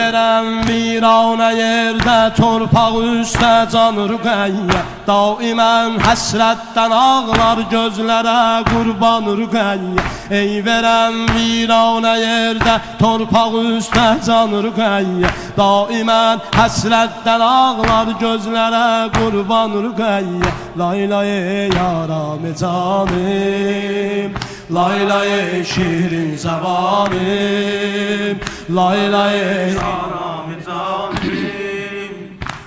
verəm virana yerdə, torpaq üstə can Rüqəyyə. Daimən həsrətdən ağlar gözlərə qurban Rüqəyyə. Ey verəm virana yerdə, torpaq üstə can Rüqəyyə. Daimən həsrətdən ağlar gözlərə qurban Rüqəyyə. Lay lay yaram canım, lay lay şirin zəbanım, lay lay yaram canım,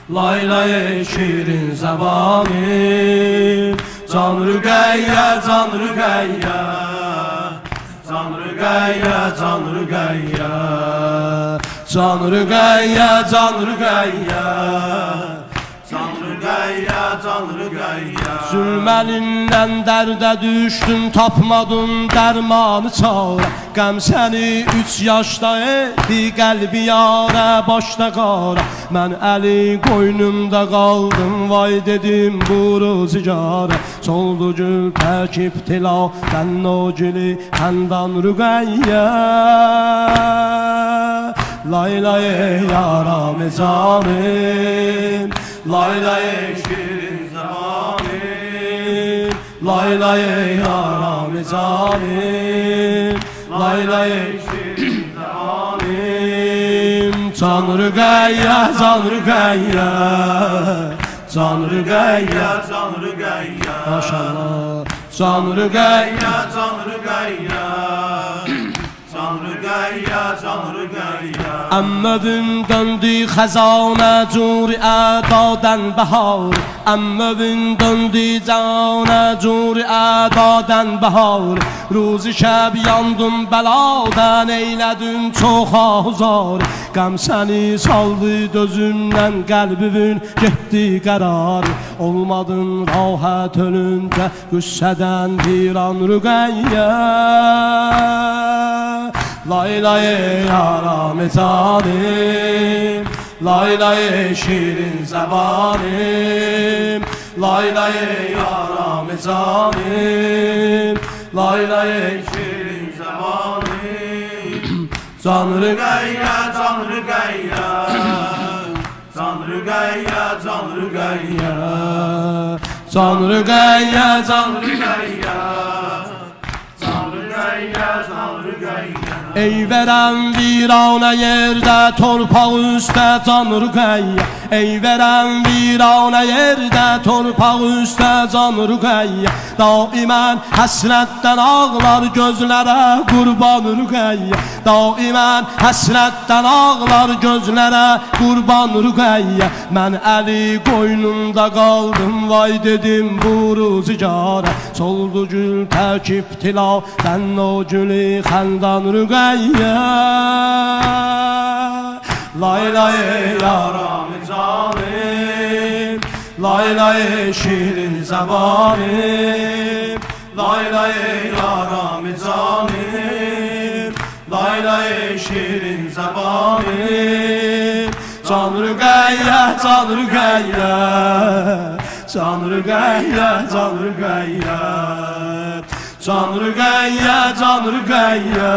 lay lay şirin zəbanım. Can Rüqəyyə, can Rüqəyyə, can Rüqəyyə, can Rüqəyyə, can Rüqəyyə, can Rüqəyyə, can Rüqəyyə, can Rüqəyyə. Zülməlindən dərdə düşdüm, tapmadım dərmanı çarə. Qəm səni 3 yaşda etdi, qəlbi yarə, başda qara. Mən əli qoynumda qaldım, vay dedim bu ruzigarə. Soldu gül tək ibtila, dən o gülü xəndan Rüqəyyə. Lay lay yaram canım, lay lay şirin zəbanım, lay lay yaram canım, lay lay şirin zəbanım. Can Rüqəyyə, can Rüqəyyə, can Rüqəyyə, can Rüqəyyə, maşallah. Can Rüqəyyə, can Rüqəyyə, can Rüqəyyə, can Rüqəyyə. Əmmövün döndü xəzanə curi ədadən bəhar. Əmmövün döndü canə curi ədadən bəhar. Ruzi şəb yandım bəladən, eylədim çox ahuzar. Qəm səni saldı dözündən, qəlbivin getdi qərar. Olmadın rahat ölüncə, qüssədən viran Rüqəyyə. Lay lay yaram canım, lay lay şirin zəbanım, lay lay yaram canım, lay lay şirin zəbanım. Can Rüqəyyə, can Rüqəyyə, can Rüqəyyə, can Rüqəyyə, can Rüqəyyə, can Rüqəyyə, can Rüqəyyə, can Rüqəyyə. Ey verəm virana yerdə, torpaq üstə can Rüqəyyə. Ey verəm virana yerdə, torpaq üstə can Rüqəyyə. Daimən həsrətdən ağlar gözlərə qurban Rüqəyyə. Daimən həsrətdən ağlar gözlərə qurban Rüqəyyə. Mən əli qoynumda qaldım, vay dedim bu ruzigarə. Soldu gül tək ibtila, dən o gülü xəndan Rüqəyyə. Lay lay yaram canım, lay lay şirin zəbanım, lay lay yaram canım, lay lay şirin zəbanım. Can Rüqəyyə, can Rüqəyyə, can Rüqəyyə, can Rüqəyyə, can Rüqəyyə, can Rüqəyyə.